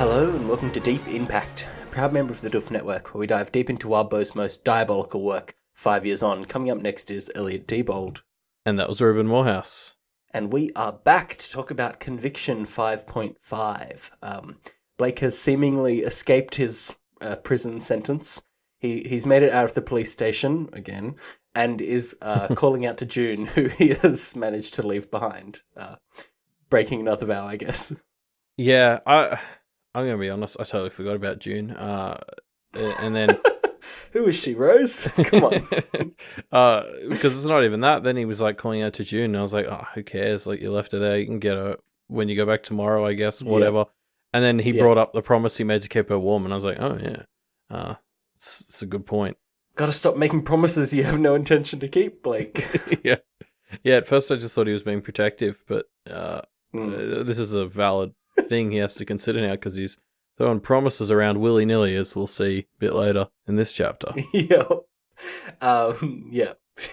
Hello and welcome to Deep Impact, a proud member of the Doof Network, where we dive deep into Wildbow's most diabolical work 5 years on. Coming up next is Elliot Diebold. And that was Ruben Morehouse. And we are back to talk about Conviction 5.5. Blake has seemingly escaped his prison sentence. He's made it out of the police station again, and is calling out to June, who he has managed to leave behind. Breaking another vow, I guess. Yeah, I'm going to be honest, I totally forgot about June. And then... Who is she, Rose? Come on. Because it's not even that. Then he was like calling out to June, and I was like, oh, who cares? Like, you left her there, you can get her when you go back tomorrow, I guess, whatever. Yeah. And then he brought up the promise he made to keep her warm, and I was like, oh, yeah. It's a good point. Gotta stop making promises you have no intention to keep, Blake. Yeah. Yeah, at first I just thought he was being protective, but this is a valid thing he has to consider now, because he's throwing promises around willy-nilly, as we'll see a bit later in this chapter. Yeah.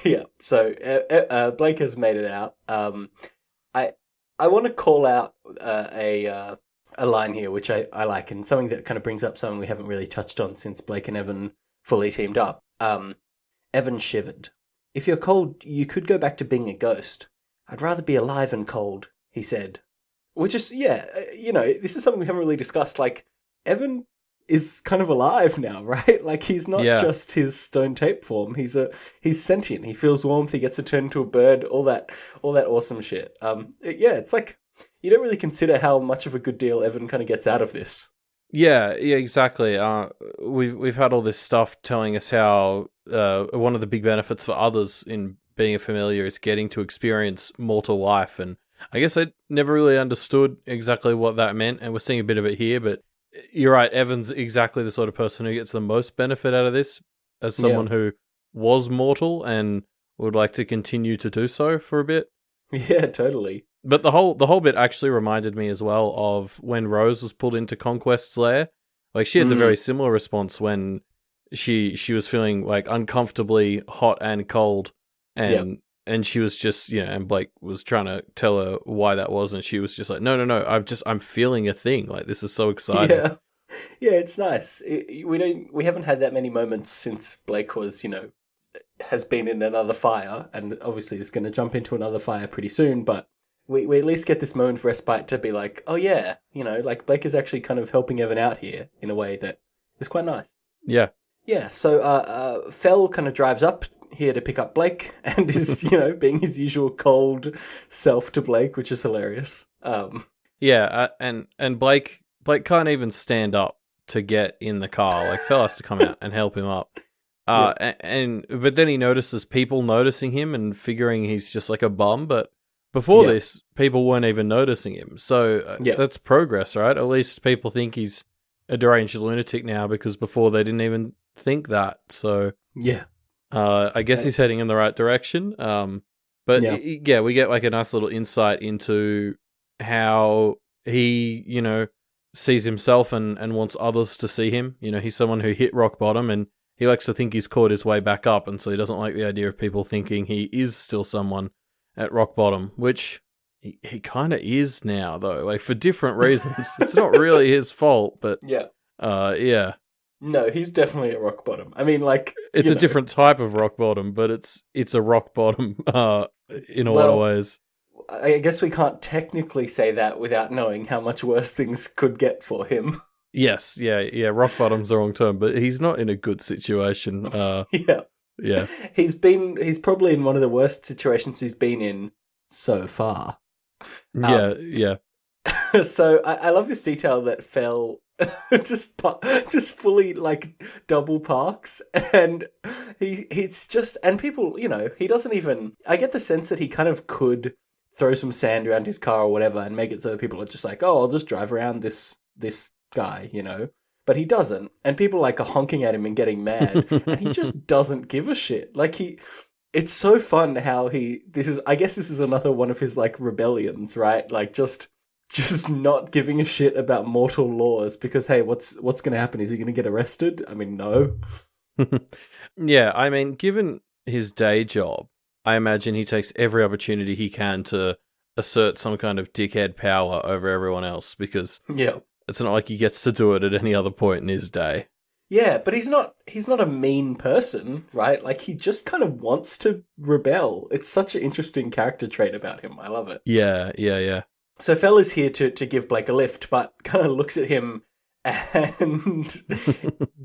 Yeah. So Blake has made it out. I want to call out a line here, which I like, and something that kind of brings up something we haven't really touched on since Blake and Evan fully teamed up. Evan shivered. If you're cold, you could go back to being a ghost. I'd rather be alive and cold, he said. Which is, this is something we haven't really discussed. Like, Evan is kind of alive now, right? Like, he's not just his stone tape form. He's sentient. He feels warmth. He gets to turn into a bird. All that awesome shit. It's like you don't really consider how much of a good deal Evan kind of gets out of this. Yeah, exactly. We've had all this stuff telling us how one of the big benefits for others in being a familiar is getting to experience mortal life, and I guess I never really understood exactly what that meant, and we're seeing a bit of it here, but you're right, Evan's exactly the sort of person who gets the most benefit out of this, as someone who was mortal and would like to continue to do so for a bit. Yeah, totally. But the whole bit actually reminded me as well of when Rose was pulled into Conquest's lair. Like, she had the very similar response when she was feeling like uncomfortably hot and cold, and she was just, and Blake was trying to tell her why that was, and she was just like, no, I'm feeling a thing. Like, this is so exciting. Yeah, it's nice. We haven't had that many moments since Blake was, has been in another fire, and obviously is going to jump into another fire pretty soon, but we at least get this moment of respite to be like, oh yeah, like Blake is actually kind of helping Evan out here in a way that is quite nice. Yeah. Yeah, so Fell kind of drives up here to pick up Blake and is, being his usual cold self to Blake, which is hilarious. And Blake can't even stand up to get in the car. Like, Fell has to come out and help him up. But then he notices people noticing him and figuring he's just like a bum, but before this, people weren't even noticing him. So that's progress, right? At least people think he's a deranged lunatic now, because before they didn't even think that. So I guess he's heading in the right direction. We get like a nice little insight into how he, sees himself and wants others to see him. He's someone who hit rock bottom, and he likes to think he's caught his way back up, and so he doesn't like the idea of people thinking he is still someone at rock bottom, which he kind of is now, though, like, for different reasons. It's not really his fault, but no, he's definitely at rock bottom. I mean, like, it's a different type of rock bottom, but it's a rock bottom in a lot of ways. I guess we can't technically say that without knowing how much worse things could get for him. Yes, yeah, rock bottom's the wrong term, but he's not in a good situation. Yeah. He's probably in one of the worst situations he's been in so far. Yeah. So I love this detail that Fell just fully, like, double parks, and he's just, and people, he doesn't even, I get the sense that he kind of could throw some sand around his car or whatever and make it so that people are just like, oh, I'll just drive around this guy, but he doesn't, and people like are honking at him and getting mad, and he just doesn't give a shit. Like, it's so fun how I guess this is another one of his, like, rebellions, right? Like, just not giving a shit about mortal laws, because, hey, what's going to happen? Is he going to get arrested? I mean, no. Yeah, I mean, given his day job, I imagine he takes every opportunity he can to assert some kind of dickhead power over everyone else, because It's not like he gets to do it at any other point in his day. Yeah, but he's not a mean person, right? Like he just kind of wants to rebel. It's such an interesting character trait about him. I love it. Yeah, yeah, yeah. So Fell is here to give Blake a lift, but kind of looks at him and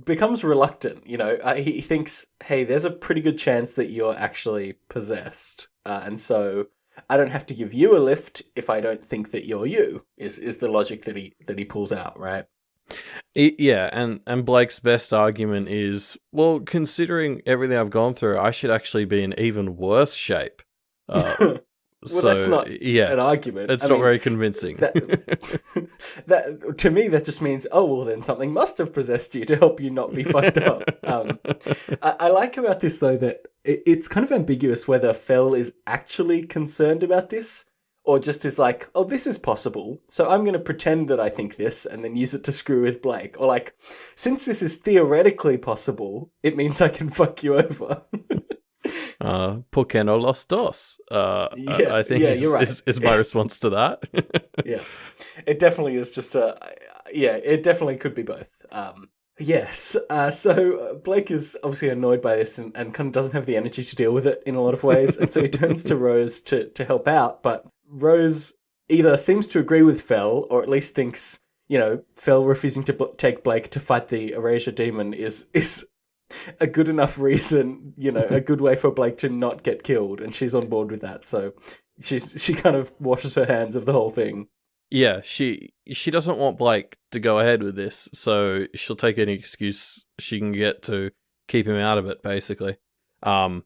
becomes reluctant. He thinks, "Hey, there's a pretty good chance that you're actually possessed, and so I don't have to give you a lift if I don't think that you're you." Is the logic that he pulls out, right? Yeah, and Blake's best argument is, well, considering everything I've gone through, I should actually be in even worse shape. Well, that's not yeah, an argument. it's not very convincing. That to me, that just means, oh well, then something must have possessed you to help you not be fucked up. I like about this though that it's kind of ambiguous whether Fell is actually concerned about this or just is like, oh, this is possible, so I'm going to pretend that I think this and then use it to screw with Blake, or like, since this is theoretically possible, it means I can fuck you over. ¿Por qué no los dos? I think you're right. is my response to that. Yeah, it definitely is just it definitely could be both. Yes, so Blake is obviously annoyed by this and kind of doesn't have the energy to deal with it in a lot of ways, and so he turns to Rose to help out, but Rose either seems to agree with Fell, or at least thinks, Fell refusing to take Blake to fight the Erasure Demon is a good enough reason, a good way for Blake to not get killed, and she's on board with that. So she kind of washes her hands of the whole thing. Yeah, she doesn't want Blake to go ahead with this, so she'll take any excuse she can get to keep him out of it, basically. And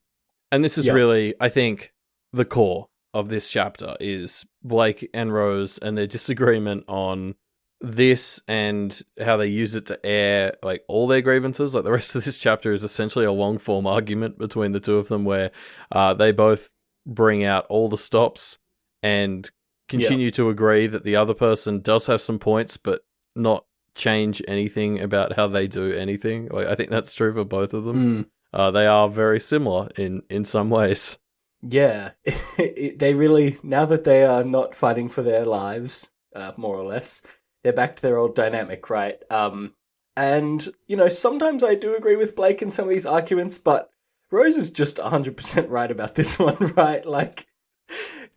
this is really, I think, the core of this chapter is Blake and Rose and their disagreement on this and how they use it to air like all their grievances. Like the rest of this chapter is essentially a long form argument between the two of them where they both bring out all the stops and continue to agree that the other person does have some points but not change anything about how they do anything. Like I think that's true for both of them. They are very similar in some ways. Yeah, they really, now that they are not fighting for their lives, more or less, they're back to their old dynamic, right? And, sometimes I do agree with Blake in some of these arguments, but Rose is just 100% right about this one, right? Like,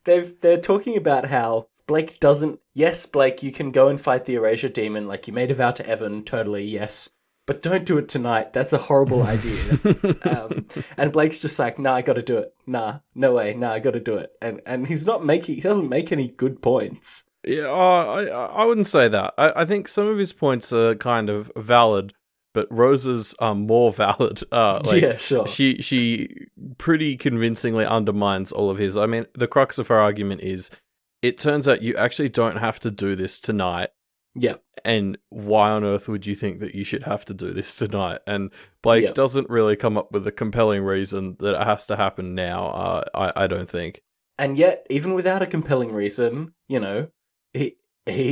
they're talking about how Blake doesn't... Yes, Blake, you can go and fight the Erasure Demon, like you made a vow to Evan, totally, yes. But don't do it tonight. That's a horrible idea. And Blake's just like, nah, I gotta do it. Nah, no way. Nah, I gotta do it. And he doesn't make any good points. Yeah, I wouldn't say that. I think some of his points are kind of valid, but Rose's are more valid. Yeah, sure. She pretty convincingly undermines all of his. I mean, the crux of her argument is, it turns out you actually don't have to do this tonight. Yeah. And why on earth would you think that you should have to do this tonight? And Blake doesn't really come up with a compelling reason that it has to happen now, I don't think. And yet, even without a compelling reason, he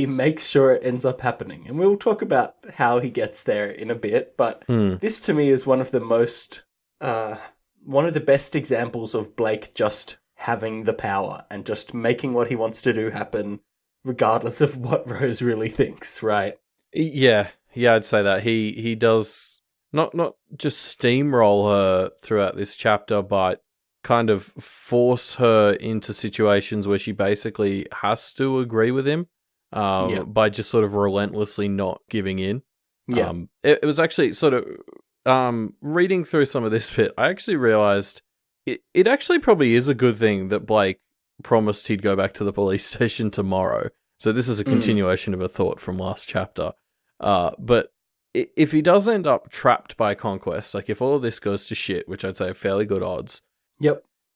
makes sure it ends up happening. And we'll talk about how he gets there in a bit, but this to me is one of the best examples of Blake just having the power and just making what he wants to do happen regardless of what Rose really thinks, right? Yeah, I'd say that. He does not just steamroll her throughout this chapter, but kind of force her into situations where she basically has to agree with him by just sort of relentlessly not giving in. Yeah. It was actually sort of reading through some of this bit, I actually realized it actually probably is a good thing that Blake promised he'd go back to the police station tomorrow. So this is a continuation of a thought from last chapter. But if he does end up trapped by Conquest, like if all of this goes to shit, which I'd say are fairly good odds,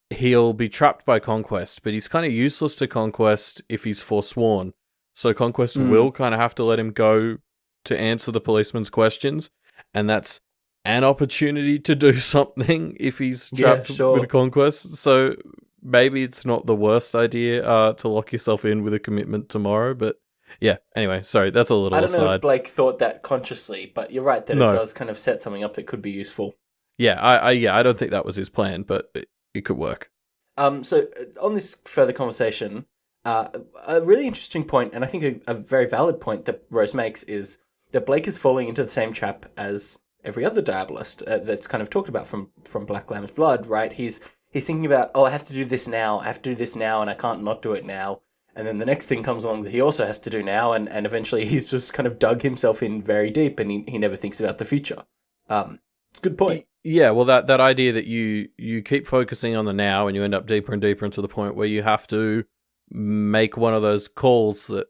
he'll be trapped by Conquest, but he's kind of useless to Conquest if he's forsworn. So Conquest will kind of have to let him go to answer the policeman's questions, and that's an opportunity to do something if he's trapped with Conquest. So maybe it's not the worst idea to lock yourself in with a commitment tomorrow, but yeah, anyway, sorry, that's a little I don't know aside. if Blake thought that consciously, but you're right that it does kind of set something up that could be useful. Yeah, I don't think that was his plan, but it could work. So on this further conversation, a really interesting point, and I think a very valid point that Rose makes is that Blake is falling into the same trap as every other Diabolist that's kind of talked about from Black Lamb's Blood, right? He's thinking about, oh, I have to do this now, I have to do this now, and I can't not do it now. And then the next thing comes along that he also has to do now, and eventually he's just kind of dug himself in very deep, and he never thinks about the future. It's a good point. Yeah, well, that idea that you keep focusing on the now, and you end up deeper and deeper into the point where you have to make one of those calls that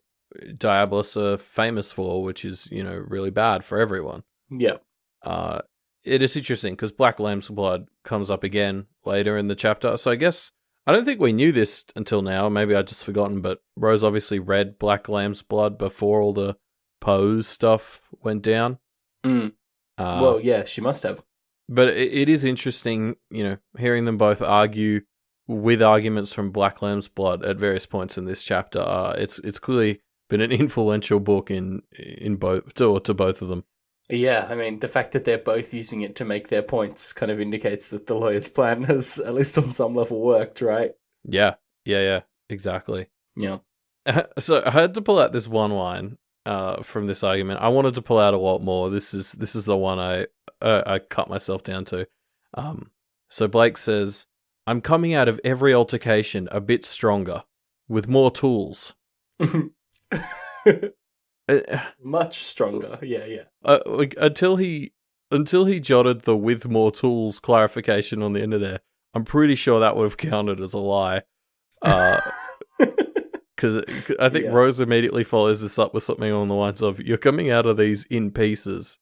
Diabolists are famous for, which is, really bad for everyone. Yeah. It is interesting because Black Lamb's Blood comes up again later in the chapter. So I guess, I don't think we knew this until now. Maybe I'd just forgotten, but Rose obviously read Black Lamb's Blood before all the Pose stuff went down. Well, yeah, she must have. But it is interesting, hearing them both argue with arguments from Black Lamb's Blood at various points in this chapter. It's clearly been an influential book in both to both of them. Yeah, I mean, the fact that they're both using it to make their points kind of indicates that the lawyer's plan has, at least on some level, worked, right? Yeah, exactly. Yeah. So I had to pull out this one line from this argument. I wanted to pull out a lot more. This is the one I cut myself down to. So Blake says, "I'm coming out of every altercation a bit stronger, with more tools." Much stronger. Yeah. Until he jotted the "with more tools" clarification on the end of there, I'm pretty sure that would have counted as a lie. Because I think Rose immediately follows this up with something along the lines of, "You're coming out of these in pieces,"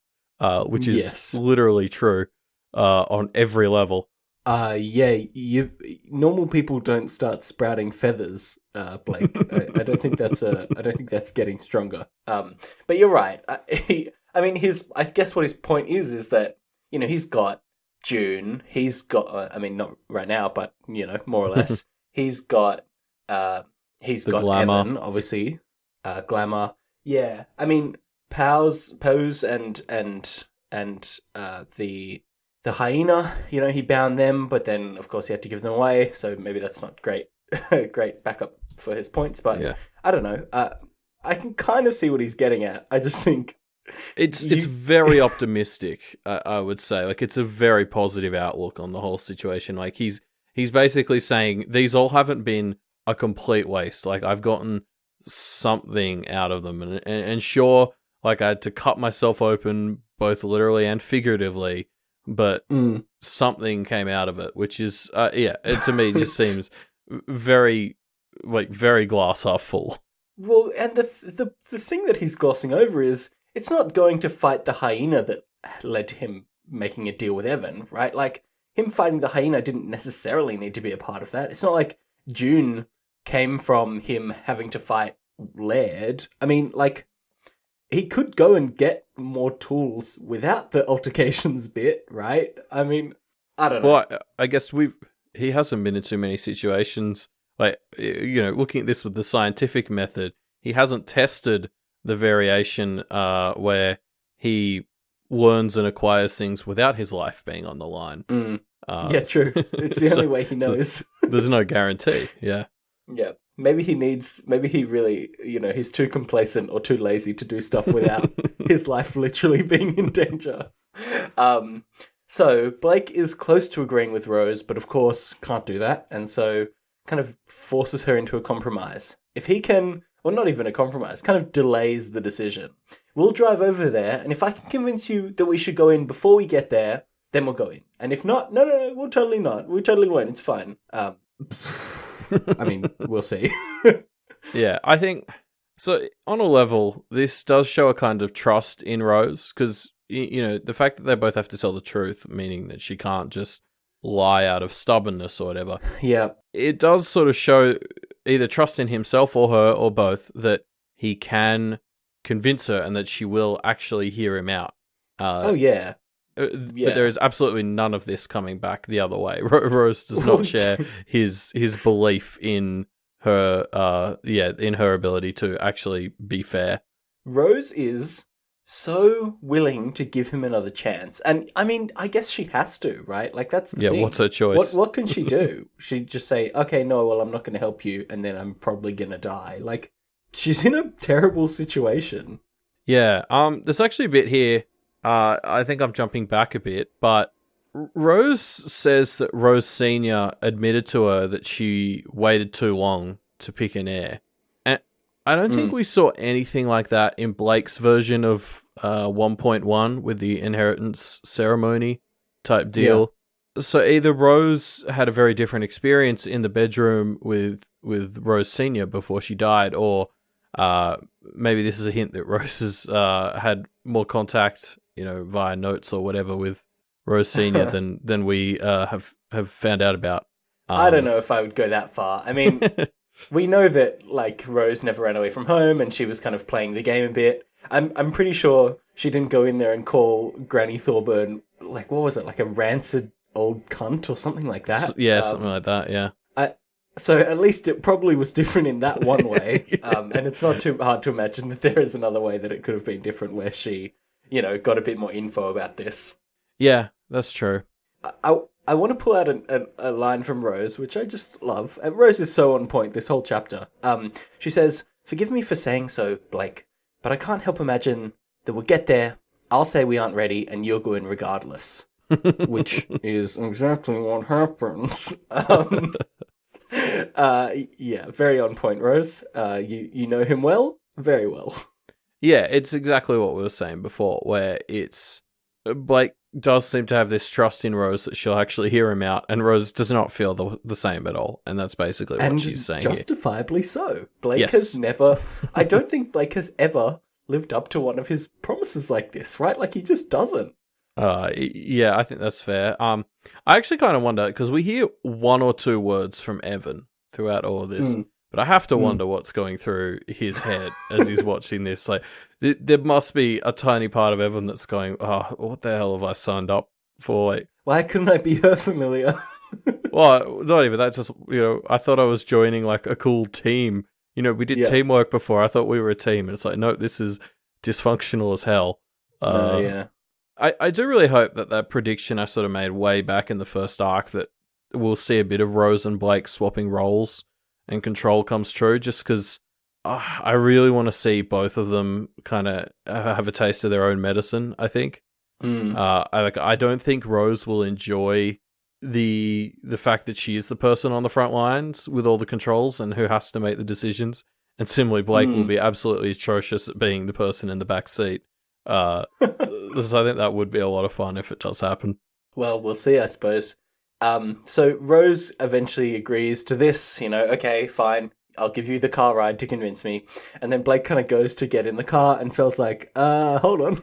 which is literally true on every level. Normal people don't start sprouting feathers, Blake. I don't think that's getting stronger. But you're right. I guess what his point is that, he's got June, he's got, not right now, but, more or less, he's got Glamour. Evan, obviously, Glamour. Yeah. I mean, Pose and the hyena, he bound them, but then, of course, he had to give them away, so maybe that's not great backup for his points, but yeah. I don't know. I can kind of see what he's getting at. I just think... It's very optimistic, I would say. Like, it's a very positive outlook on the whole situation. Like, he's basically saying, these all haven't been a complete waste. Like, I've gotten something out of them, and sure, like, I had to cut myself open, both literally and figuratively, but something came out of it, which is, it to me just seems very glass half full. Well, and the thing that he's glossing over is, it's not going to fight the hyena that led to him making a deal with Evan, right? Like, him fighting the hyena didn't necessarily need to be a part of that. It's not like June came from him having to fight Laird. I mean, like, he could go and get more tools without the altercations bit, right? I mean, I don't know. Well, I guess he hasn't been in too many situations. Like, looking at this with the scientific method, he hasn't tested the variation where he learns and acquires things without his life being on the line. Yeah, true. It's the only way he knows. So there's no guarantee, yeah. Yeah. Maybe he really, he's too complacent or too lazy to do stuff without his life literally being in danger. So Blake is close to agreeing with Rose, but of course can't do that, and so kind of forces her into a compromise. If he can, well, not even a compromise, kind of delays the decision. We'll drive over there, and if I can convince you that we should go in before we get there, then we'll go in. And if not, no, we'll totally not. We totally won't. It's fine. I mean, we'll see. Yeah, I think, so on a level, this does show a kind of trust in Rose, because, the fact that they both have to tell the truth, meaning that she can't just lie out of stubbornness or whatever. Yeah. It does sort of show either trust in himself or her or both that he can convince her and that she will actually hear him out. Yeah. But there is absolutely none of this coming back the other way. Rose does not share his belief in her in her ability to actually be fair. Rose is so willing to give him another chance. And I mean, I guess she has to, right? Like that's the Yeah, thing. what's her choice? What can she do? She'd just say, "Okay, no, well, I'm not going to help you," and then I'm probably going to die. Like she's in a terrible situation. Yeah, there's actually a bit here. I think I'm jumping back a bit, but Rose says that Rose Senior admitted to her that she waited too long to pick an heir, and I don't think Mm, we saw anything like that in Blake's version of 1.1 with the inheritance ceremony type yeah. deal. So either Rose had a very different experience in the bedroom with Rose Senior before she died, or uh, maybe this is a hint that Rose has had more contact, via notes or whatever with Rose Senior than we have found out about. I don't Um, know if I would go that far. I mean, we know that like Rose never ran away from home, and she was kind of playing the game a bit. I'm pretty sure she didn't go in there and call Granny Thorburn like what was it, like a rancid old cunt or something like that. yeah, something like that. Yeah. I so at least it probably was different in that one way. And it's not too hard to imagine that there is another way that it could have been different, where she, got a bit more info about this. Yeah, that's true. I I want to pull out a line from Rose, which I just love. Rose is so on point this whole chapter. She says, "Forgive me for saying so, Blake, but I can't help imagine that we'll get there. I'll say we aren't ready, and you'll go in regardless." Which is exactly what happens. Yeah, very on point, Rose. You know him well, very well. Yeah, it's exactly what we were saying before, where it's Blake does seem to have this trust in Rose that she'll actually hear him out, and Rose does not feel the same at all, and that's basically what And she's saying here. justifiably so. Blake Yes. has never. I don't think Blake has ever lived up to one of his promises like this, right? Like he just doesn't. Yeah, I think that's fair. I actually kind of wonder because we hear one or two words from Evan throughout all of this, Mm. but I have to Mm. wonder what's going through his head as he's watching this. Like, there must be a tiny part of Evan that's going, "Oh, what the hell have I signed up for?" Like, Why couldn't I be her familiar? well, not even that. Just I thought I was joining like a cool team. We did Yeah. teamwork before. I thought we were a team, and it's like, no, this is dysfunctional as hell. Yeah. I do really hope that prediction I sort of made way back in the first arc that we'll see a bit of Rose and Blake swapping roles and control comes true, just because I really want to see both of them kind of have a taste of their own medicine, I think. Mm. I don't think Rose will enjoy the fact that she is the person on the front lines with all the controls and who has to make the decisions. And similarly, Blake will be absolutely atrocious at being the person in the back seat. So I think that would be a lot of fun if it does happen. Well, we'll see, I suppose. So Rose eventually agrees to this, okay, fine, I'll give you the car ride to convince me. And then Blake kind of goes to get in the car and feels like, hold on.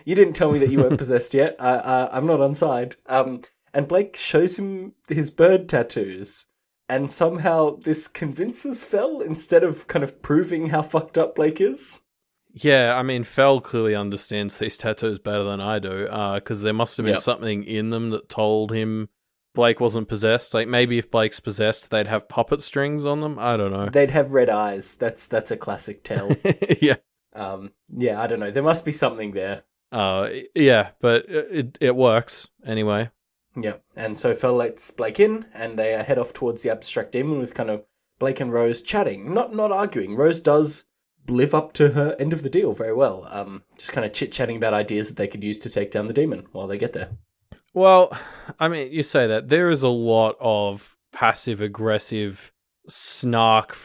You didn't tell me that you weren't possessed yet. I'm not on side. And Blake shows him his bird tattoos. And somehow this convinces Fel instead of kind of proving how fucked up Blake is. Yeah, I mean, Fel clearly understands these tattoos better than I do, because there must have been something in them that told him Blake wasn't possessed. Like, maybe if Blake's possessed, they'd have puppet strings on them. I don't know. They'd have red eyes. That's a classic tell. Yeah. Yeah, I don't know. There must be something there. Yeah, but it works anyway. Yeah, and so Fel lets Blake in, and they head off towards the abstract demon with kind of Blake and Rose chatting, not arguing. Rose does live up to her end of the deal very well. Just kind of chit-chatting about ideas that they could use to take down the demon while they get there. Well, I mean, you say that. There is a lot of passive-aggressive snark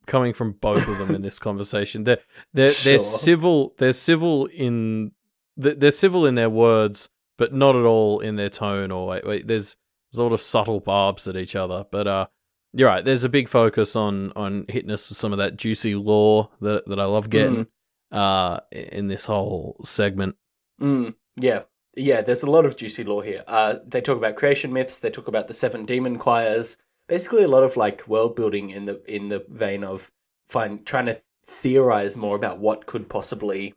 coming from both of them in this conversation. They're Sure. civil. They're civil in their words, but not at all in their tone. Or there's a lot of subtle barbs at each other. But you're right. There's a big focus on hitting us with some of that juicy lore that I love getting in this whole segment. Yeah. Yeah, there's a lot of juicy lore here. They talk about creation myths. They talk about the 7 demon choirs. Basically, a lot of like world building in the vein of trying to theorize more about what could possibly,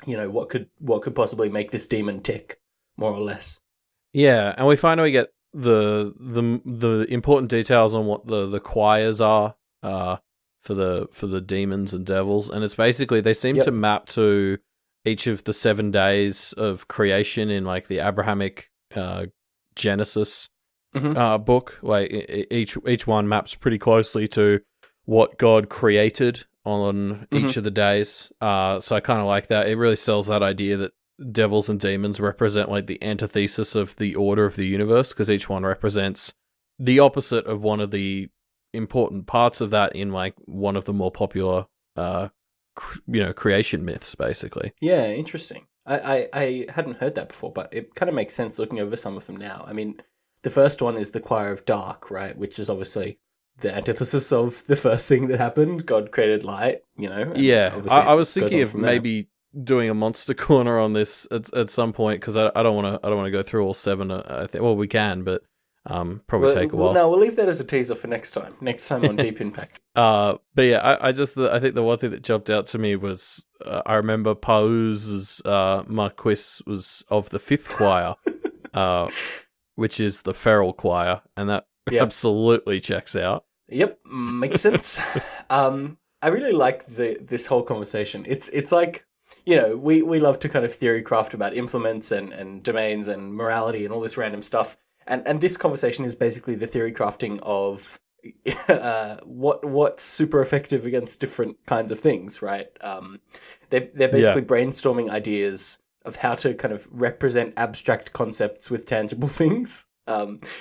what could possibly make this demon tick, more or less. Yeah, and we finally get the important details on what the choirs are for the demons and devils, and it's basically they seem to map to each of the 7 days of creation in like the Abrahamic Genesis book. Like each one maps pretty closely to what God created on each of the days. So I kind of like that. It really sells that idea that devils and demons represent like the antithesis of the order of the universe, because each one represents the opposite of one of the important parts of that in like one of the more popular creation myths, basically. Yeah, interesting. I hadn't heard that before, but it kind of makes sense looking over some of them now. I mean, the first one is the Choir of Dark, right? Which is obviously the antithesis of the first thing that happened. God created light, and Yeah, obviously I was it goes thinking on of from there. maybe doing a monster corner on this at some point, because I don't want to go through all 7. I think, well, we can, but probably Well, take a while. no, we'll leave that as a teaser for next time. Next time on Deep Impact. But yeah, I think the one thing that jumped out to me was I remember Pauz's Marquis was of the 5th choir, which is the feral choir, and that Yeah. absolutely checks out. Yep, makes sense. I really like this whole conversation. It's like, we love to kind of theory craft about implements and domains and morality and all this random stuff. And this conversation is basically the theory crafting of what's super effective against different kinds of things, right? They're basically brainstorming ideas of how to kind of represent abstract concepts with tangible things.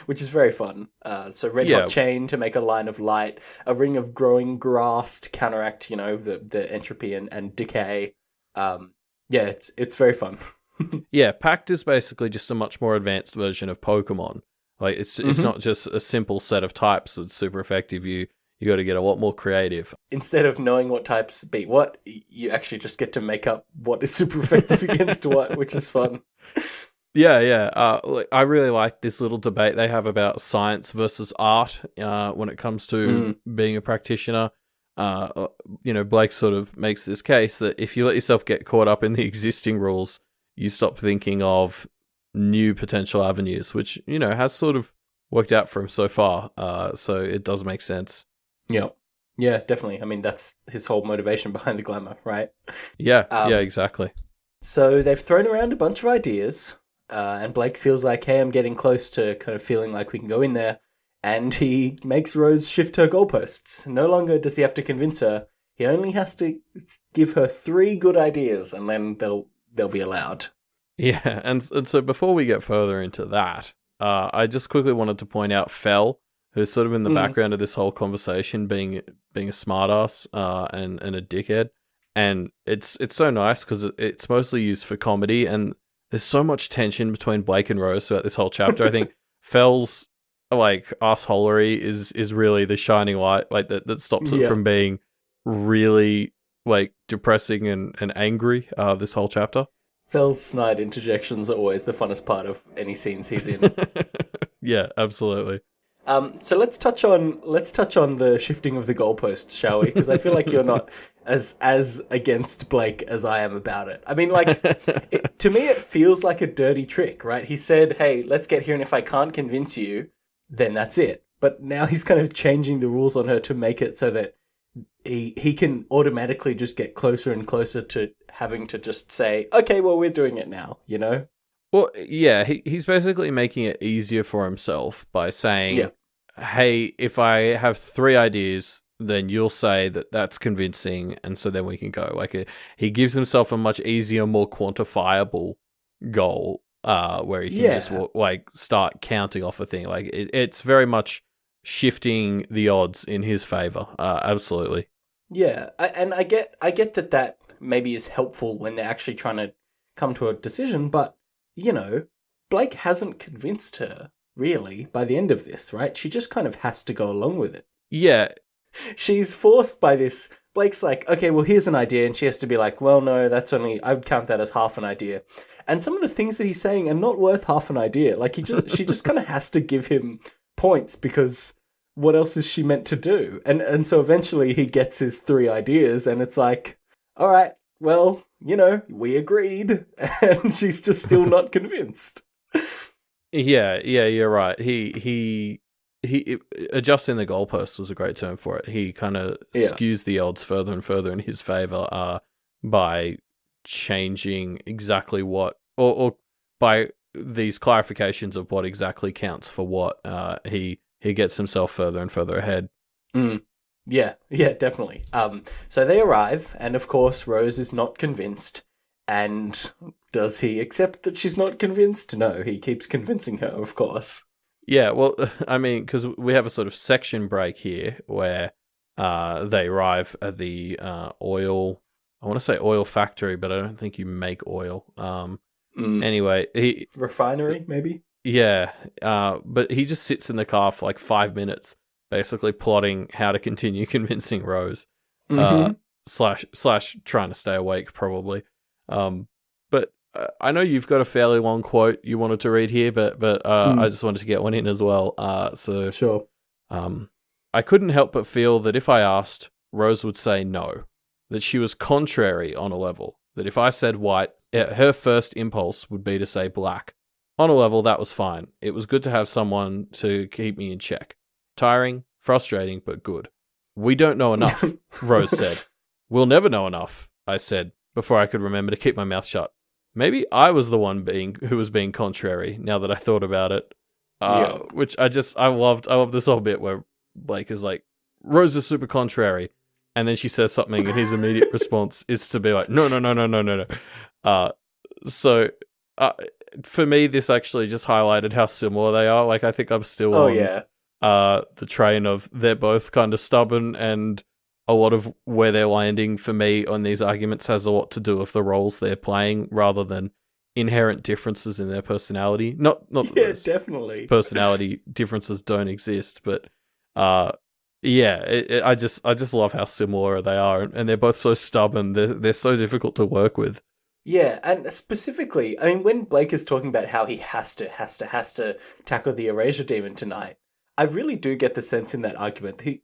Which is very fun. So red hot chain to make a line of light, a ring of growing grass to counteract, the entropy and decay. It's very fun. Yeah, Pact is basically just a much more advanced version of Pokemon. Like it's not just a simple set of types that's super effective. You got to get a lot more creative. Instead of knowing what types beat what, you actually just get to make up what is super effective against what, which is fun. Yeah. I really like this little debate they have about science versus art when it comes to being a practitioner. Blake sort of makes this case that if you let yourself get caught up in the existing rules, you stop thinking of new potential avenues, which, has sort of worked out for him so far. So it does make sense. Yeah. Yeah, definitely. I mean, that's his whole motivation behind the glamour, right? Yeah, exactly. So they've thrown around a bunch of ideas. And Blake feels like, hey, I'm getting close to kind of feeling like we can go in there. And he makes Rose shift her goalposts. No longer does he have to convince her. He only has to give her 3 good ideas, and then they'll be allowed. Yeah, and so before we get further into that, I just quickly wanted to point out Fel, who's sort of in the background of this whole conversation, being a smartass and a dickhead. And it's so nice because it's mostly used for comedy, and there's so much tension between Blake and Rose throughout this whole chapter. I think Fel's like assholery is really the shining light, like that stops it from being really like depressing and angry. This whole chapter. Fel's snide interjections are always the funnest part of any scenes he's in. Yeah, absolutely. So let's touch on the shifting of the goalposts, shall we? Because I feel like you're not as against Blake as I am about it. I mean, like, to me, it feels like a dirty trick, right? He said, "Hey, let's get here, and if I can't convince you, then that's it." But now he's kind of changing the rules on her to make it so that he can automatically just get closer and closer to having to just say, "Okay, well, we're doing it now," Well, yeah, he's basically making it easier for himself by saying, hey, if I have 3 ideas, then you'll say that that's convincing, and so then we can go. Like, he gives himself a much easier, more quantifiable goal where he can just like start counting off a thing. Like, it's very much shifting the odds in his favor. Absolutely. Yeah, I get that maybe is helpful when they're actually trying to come to a decision, but Blake hasn't convinced her, really, by the end of this, right? She just kind of has to go along with it. Yeah. She's forced by this. Blake's like, okay, well, here's an idea, and she has to be like, well, no, I would count that as half an idea. And some of the things that he's saying are not worth half an idea. Like, she just kind of has to give him points, because what else is she meant to do? And so eventually he gets his 3 ideas, and it's like, all right, well, we agreed, and she's just still not convinced. Yeah, you're right. He adjusting the goalpost was a great term for it. He kind of skews the odds further and further in his favor by changing exactly what, or by these clarifications of what exactly counts for what, he gets himself further and further ahead. Mm. Yeah, definitely. So they arrive, and of course, Rose is not convinced. And does he accept that she's not convinced? No, he keeps convincing her, of course. Yeah, well, I mean, because we have a sort of section break here where they arrive at the oil. I want to say oil factory, but I don't think you make oil. Anyway, Refinery, maybe? yeah, but he just sits in the car for like 5 minutes, basically plotting how to continue convincing Rose, Mm-hmm. slash trying to stay awake, probably. But I know you've got a fairly long quote you wanted to read here, but I just wanted to get one in as well. Sure. I couldn't help but feel that if I asked, Rose would say no, that she was contrary on a level, that if I said white, her first impulse would be to say black. On a level, that was fine. It was good to have someone to keep me in check. Tiring, frustrating, but good. We don't know enough, Rose said. We'll never know enough, I said, before I could remember to keep my mouth shut. Maybe I was the one who was being contrary, now that I thought about it. Yeah. Which I loved this whole bit where Blake is like, Rose is super contrary. And then she says something, and his immediate response is to be like, no. So, for me, this actually just highlighted how similar they are. Like, I think I'm still on the train of they're both kind of stubborn, and a lot of where they're landing for me on these arguments has a lot to do with the roles they're playing rather than inherent differences in their personality. Not that those definitely. personality differences don't exist, but I just love how similar they are, and they're both so stubborn. They're so difficult to work with. Yeah, and specifically, I mean, when Blake is talking about how he has to tackle the Erasure Demon tonight, I really do get the sense in that argument he,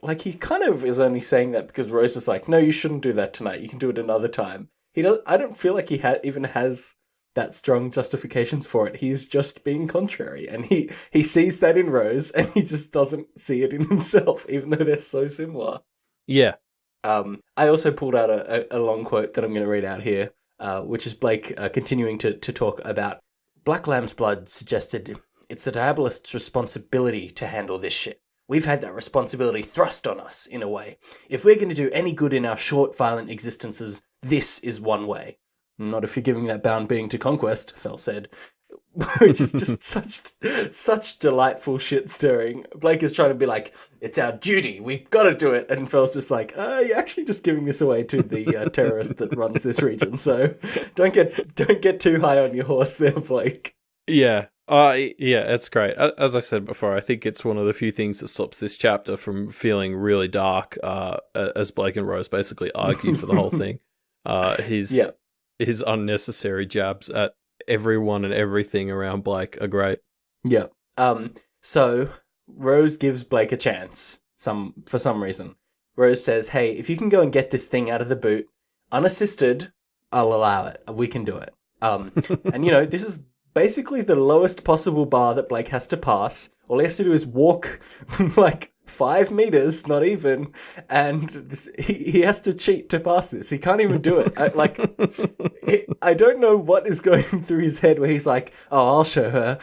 like he kind of is only saying that because Rose is like, no, you shouldn't do that tonight. You can do it another time. He does. I don't feel like he even has that strong justifications for it. He's just being contrary, and he sees that in Rose, and he just doesn't see it in himself, even though they're so similar. Yeah. I also pulled out a long quote that I'm going to read out here, which is Blake continuing to talk about Black Lamb's blood suggested it's the Diabolist's responsibility to handle this shit. We've had that responsibility thrust on us, in a way. If we're going to do any good in our short, violent existences, this is one way. Not if you're giving that bound being to Conquest, Fell said. Which is just such delightful shit stirring. Blake is trying to be like, it's our duty, we've got to do it, and Fell's just like, you're actually just giving this away to the terrorist that runs this region, so don't get too high on your horse there, Blake. Yeah. It's great. As I said before, I think it's one of the few things that stops this chapter from feeling really dark, as Blake and Rose basically argue for the whole thing. His unnecessary jabs at everyone and everything around Blake are great. Yeah. So Rose gives Blake a chance for some reason. Rose says, hey, if you can go and get this thing out of the boot, unassisted, I'll allow it. We can do it. And this is basically the lowest possible bar that Blake has to pass. All he has to do is walk like 5 meters, not even, and he has to cheat to pass this. He can't even do it. I don't know what is going through his head where he's like, oh, I'll show her,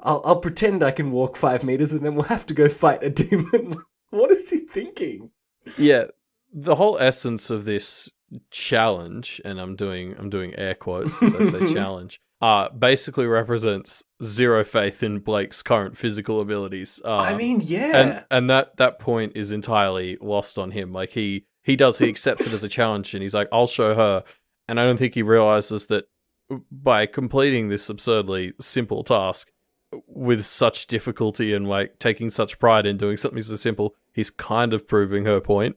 I'll pretend I can walk 5 meters and then we'll have to go fight a demon. What is he thinking? Yeah, the whole essence of this challenge, and I'm doing air quotes as I say challenge, basically represents zero faith in Blake's current physical abilities. And that point is entirely lost on him. Like he accepts it as a challenge, and he's like, I'll show her. And I don't think he realizes that by completing this absurdly simple task with such difficulty and like taking such pride in doing something so simple, he's kind of proving her point.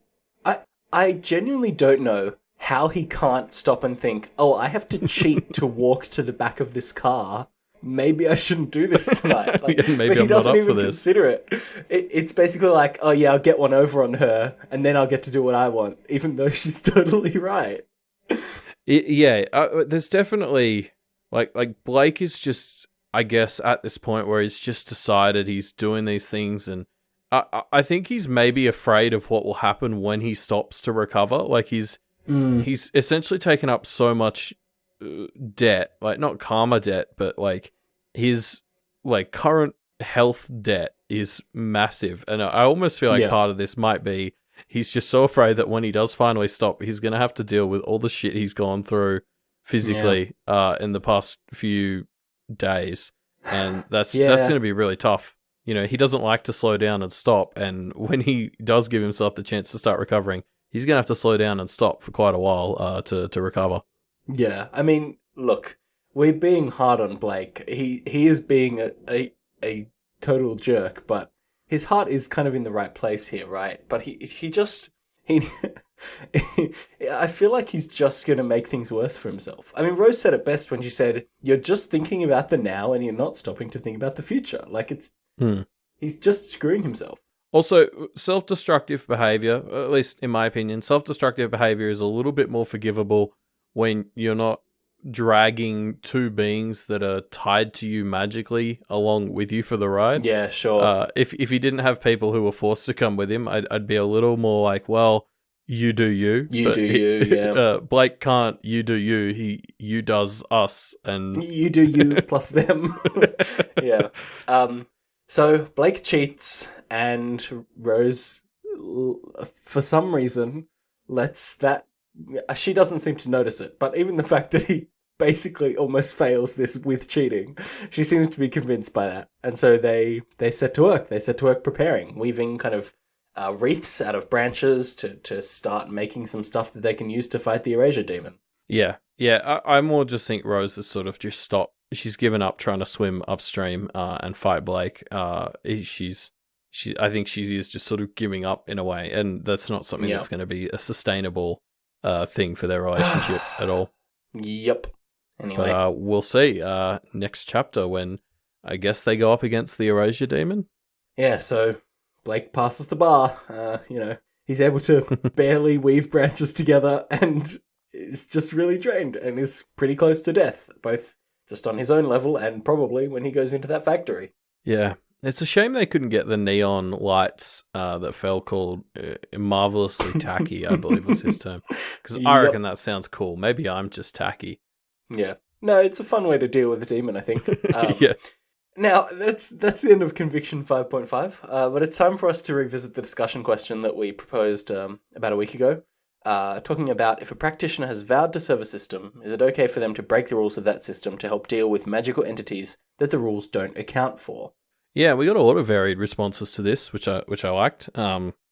I genuinely don't know how he can't stop and think, oh, I have to cheat to walk to the back of this car. Maybe I shouldn't do this tonight. But he doesn't even consider it. It's basically like, oh yeah, I'll get one over on her, and then I'll get to do what I want, even though she's totally right. There's definitely like Blake is just, I guess, at this point where he's just decided he's doing these things, and I think he's maybe afraid of what will happen when he stops to recover. Like he's Mm. he's essentially taken up so much debt, like not karma debt, but like his like current health debt is massive, and I almost feel like Yeah. part of this might be he's just so afraid that when he does finally stop, he's gonna have to deal with all the shit he's gone through Yeah. physically in the past few days, and that's Yeah. gonna be really tough. You know, he doesn't like to slow down and stop, and when he does give himself the chance to start recovering, he's gonna have to slow down and stop for quite a while to recover. Yeah. I mean, look, we're being hard on Blake. He is being a total jerk, but his heart is kind of in the right place here, right? But he just he I feel like he's just going to make things worse for himself. I mean, Rose said it best when she said, "You're just thinking about the now and you're not stopping to think about the future." Like Hmm. he's just screwing himself. Also, self-destructive behavior, at least in my opinion, self-destructive behavior is a little bit more forgivable when you're not dragging two beings that are tied to you magically along with you for the ride. Yeah, sure. If he didn't have people who were forced to come with him, I'd be a little more like, well, you do you, You do but you, yeah. Blake can't. You do you. You does us, and You do you plus them. Yeah. So Blake cheats, and Rose, for some reason, lets that. She doesn't seem to notice it, but even the fact that he basically almost fails this with cheating, she seems to be convinced by that. And so they set to work. They set to work preparing, weaving kind of wreaths out of branches to start making some stuff that they can use to fight the Erasure Demon. yeah. I more just think Rose has sort of just stopped. She's given up trying to swim upstream and fight Blake. I think she is just sort of giving up in a way, and that's not something Yeah. that's going to be a sustainable thing for their relationship at all. Yep. Anyway. But we'll see. Next chapter when I guess they go up against the Erasure Demon. Yeah, so Blake passes the bar. He's able to barely weave branches together and is just really drained and is pretty close to death, both just on his own level and probably when he goes into that factory. Yeah. It's a shame they couldn't get the neon lights that fell called marvelously tacky, I believe was his term. Because I reckon that sounds cool. Maybe I'm just tacky. Yeah. No, it's a fun way to deal with a demon, I think. Yeah. Now, that's the end of Conviction 5.5, but it's time for us to revisit the discussion question that we proposed about a week ago, talking about if a practitioner has vowed to serve a system, is it okay for them to break the rules of that system to help deal with magical entities that the rules don't account for? Yeah, we got a lot of varied responses to this, which I liked.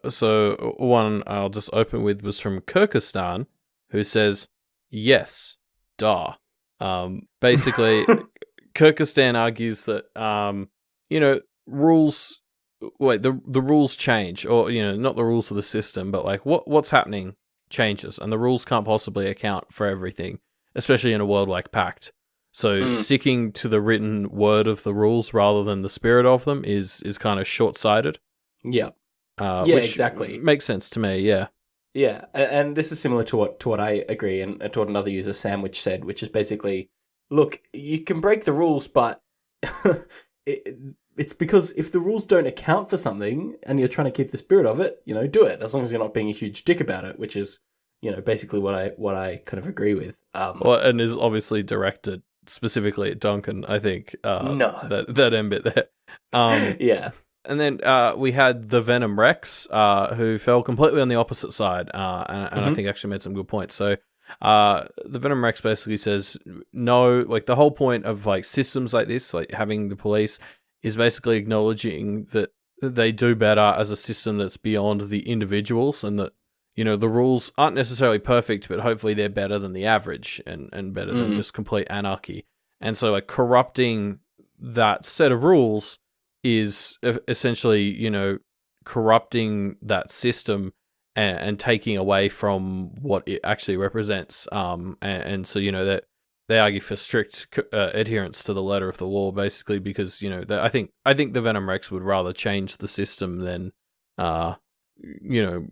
So one I'll just open with was from Kyrgyzstan, who says, yes, duh. Basically, Kyrgyzstan argues that, rules... Wait, the rules change, or, not the rules of the system, but, like, what's happening changes, and the rules can't possibly account for everything, especially in a world like Pact. So sticking to the written word of the rules rather than the spirit of them is kind of short-sighted. Yeah. Which exactly. Makes sense to me, yeah. Yeah, and this is similar to what I agree and to what another user, Sandwich, said, which is basically, look, you can break the rules, but it's because if the rules don't account for something and you're trying to keep the spirit of it, do it, as long as you're not being a huge dick about it, which is, basically what I kind of agree with. And is obviously directed specifically at Duncan, I think. No. That end bit there. Yeah. And then we had the Venom Rex, who fell completely on the opposite side, and I think actually made some good points. So the Venom Rex basically says, no, like the whole point of like systems like this, like having the police, is basically acknowledging that they do better as a system that's beyond the individuals, and that, the rules aren't necessarily perfect, but hopefully they're better than the average and better than just complete anarchy. And so like corrupting that set of rules is essentially, corrupting that system and taking away from what it actually represents. And so, that they argue for strict adherence to the letter of the law, basically, because, I think the Venom Rex would rather change the system than,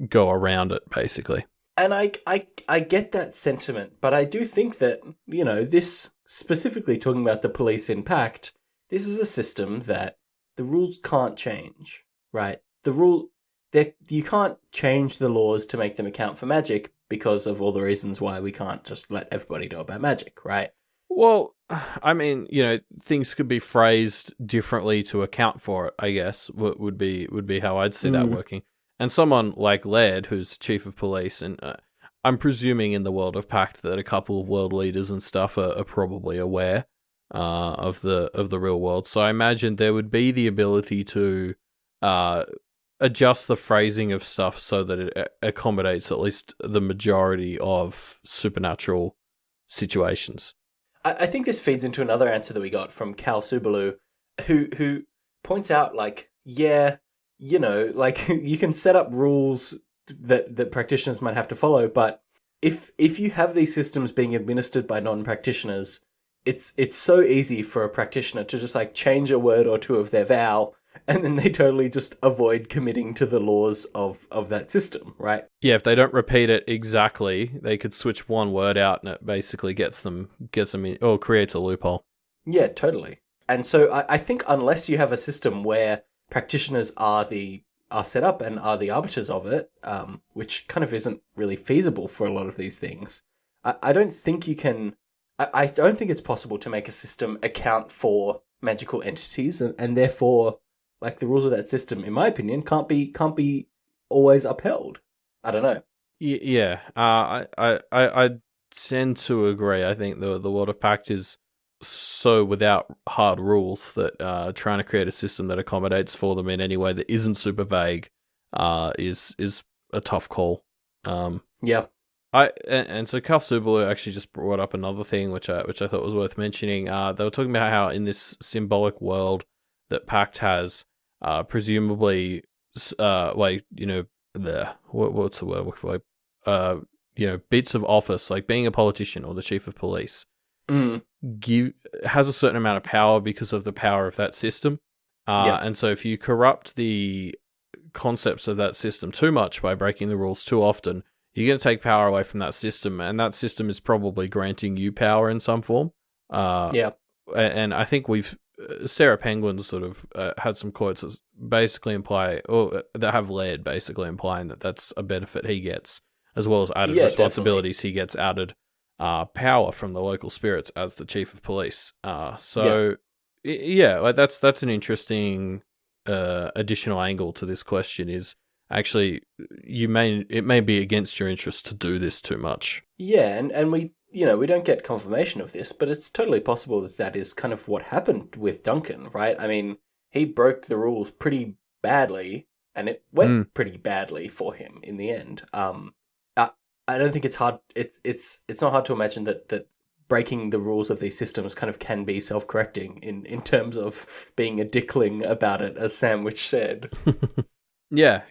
go around it, basically. And I get that sentiment, but I do think that, this, specifically talking about the police in Pact, this is a system that the rules can't change, right? you can't change the laws to make them account for magic because of all the reasons why we can't just let everybody know about magic, right? Well, I mean, things could be phrased differently to account for it, I guess, would be how I'd see that Mm. working. And someone like Laird, who's chief of police, and I'm presuming in the world of Pact that a couple of world leaders and stuff are probably aware of the real world. So I imagine there would be the ability to adjust the phrasing of stuff so that it accommodates at least the majority of supernatural situations. I think this feeds into another answer that we got from Cal Subalu, who points out, like, yeah, like you can set up rules that practitioners might have to follow, but if you have these systems being administered by non-practitioners, it's so easy for a practitioner to just like change a word or two of their vow, and then they totally just avoid committing to the laws of that system, right? Yeah, if they don't repeat it exactly, they could switch one word out, and it basically gets them in, or creates a loophole. Yeah, totally. And so I think unless you have a system where practitioners are set up and are the arbiters of it, which kind of isn't really feasible for a lot of these things, I don't think you can. I don't think it's possible to make a system account for magical entities, and therefore, like, the rules of that system, in my opinion, can't be always upheld. I don't know. Yeah, I tend to agree. I think the world of Pact is so without hard rules that trying to create a system that accommodates for them in any way that isn't super vague is a tough call. Yeah. And so Carl Subalu actually just brought up another thing which I thought was worth mentioning. They were talking about how in this symbolic world that Pact has, presumably, like, what's the word for, like, bits of office, like being a politician or the chief of police, has a certain amount of power because of the power of that system. And so if you corrupt the concepts of that system too much by breaking the rules too often, you're going to take power away from that system, and that system is probably granting you power in some form. And I think Sarah Penguin sort of had some quotes that basically imply, or that have led basically implying that that's a benefit he gets, as well as added responsibilities. Definitely. He gets added power from the local spirits as the chief of police. Like that's an interesting additional angle to this question. Is actually it may be against your interest to do this too much. Yeah, and we we don't get confirmation of this, but it's totally possible that is kind of what happened with Duncan, right? I mean, he broke the rules pretty badly, and it went pretty badly for him in the end. I don't think it's hard. It's not hard to imagine that breaking the rules of these systems kind of can be self-correcting in terms of being a dickling about it, as Sandwich said. Yeah,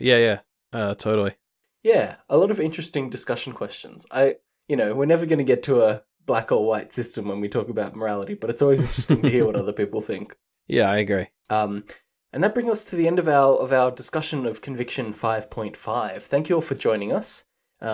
totally. Yeah, a lot of interesting discussion questions. We're never going to get to a black or white system when we talk about morality, but it's always interesting to hear what other people think. Yeah, I agree. And that brings us to the end of our discussion of Conviction 5.5. Thank you all for joining us.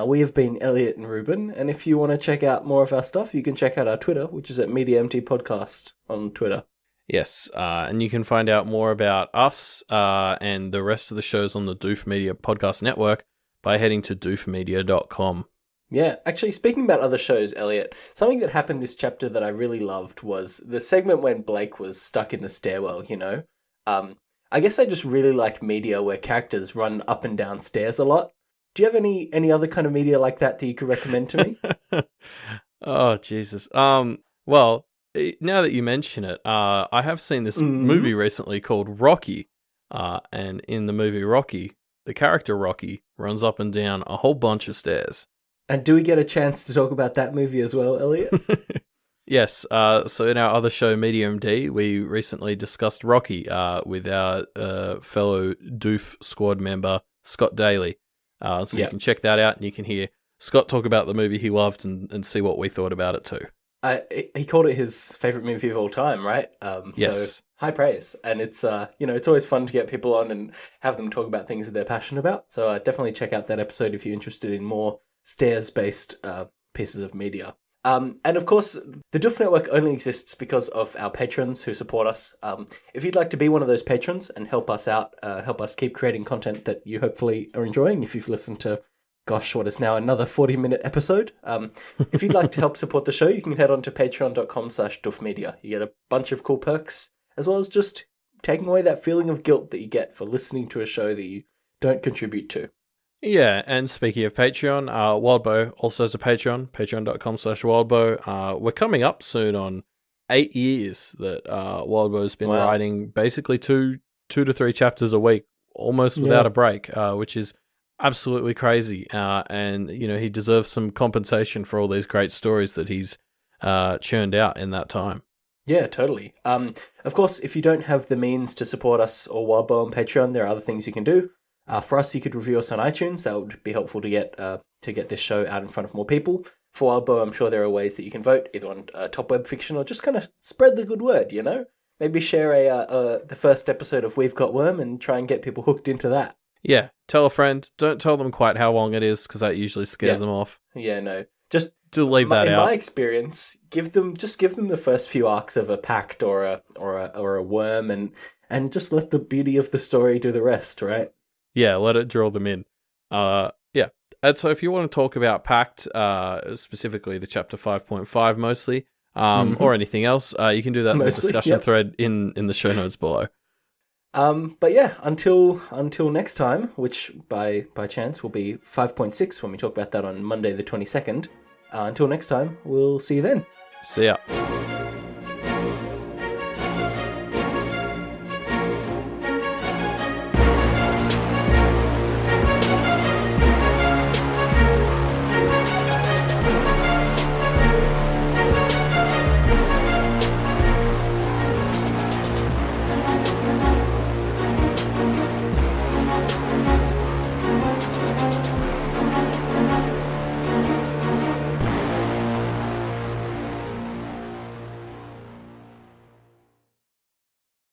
We have been Elliot and Ruben, and if you want to check out more of our stuff, you can check out our Twitter, which is at MediaMT Podcast on Twitter. Yes, and you can find out more about us and the rest of the shows on the Doof Media Podcast Network by heading to doofmedia.com. Yeah, actually, speaking about other shows, Elliot, something that happened this chapter that I really loved was the segment when Blake was stuck in the stairwell, I guess I just really like media where characters run up and down stairs a lot. Do you have any other kind of media like that you could recommend to me? Oh, Jesus. Well, now that you mention it, I have seen this movie recently called Rocky. And in the movie Rocky, the character Rocky runs up and down a whole bunch of stairs. And do we get a chance to talk about that movie as well, Elliot? Yes. So in our other show, Medium D, we recently discussed Rocky with our fellow Doof squad member, Scott Daly. So you can check that out, and you can hear Scott talk about the movie he loved and see what we thought about it too. He called it his favorite movie of all time, right? Yes. So high praise, and it's it's always fun to get people on and have them talk about things that they're passionate about. So definitely check out that episode if you're interested in more stairs-based pieces of media. And of course, the Doof Network only exists because of our patrons who support us. If you'd like to be one of those patrons and help us out, help us keep creating content that you hopefully are enjoying, if you've listened to, gosh, what is now another 40-minute episode. If you'd like to help support the show, you can head on to patreon.com/doofmedia. You get a bunch of cool perks, as well as just taking away that feeling of guilt that you get for listening to a show that you don't contribute to. Yeah, and speaking of Patreon, Wildbow also has a Patreon, patreon.com/Wildbow. We're coming up soon on 8 years that Wildbow's been writing basically two to three chapters a week, almost without a break, which is absolutely crazy. And, he deserves some compensation for all these great stories that he's churned out in that time. Yeah, totally. Of course, if you don't have the means to support us or Wildbow on Patreon, there are other things you can do. For us, you could review us on iTunes. That would be helpful to get this show out in front of more people. For Wildbow, I'm sure there are ways that you can vote, either on Top Web Fiction or just kind of spread the good word, Maybe share the first episode of We've Got Worm and try and get people hooked into that. Yeah, tell a friend. Don't tell them quite how long it is, because that usually scares them off. Yeah, no. Just to leave that out. In my experience, give them the first few arcs of a Pact or a Worm, and just let the beauty of the story do the rest, right? Yeah, let it draw them in. Yeah. And so if you want to talk about Pact, specifically the chapter 5.5 mostly, or anything else, you can do that in the discussion thread in the show notes below. But yeah, until next time, which by chance will be 5.6 when we talk about that on Monday the 22nd. Until next time, we'll see you then. See ya.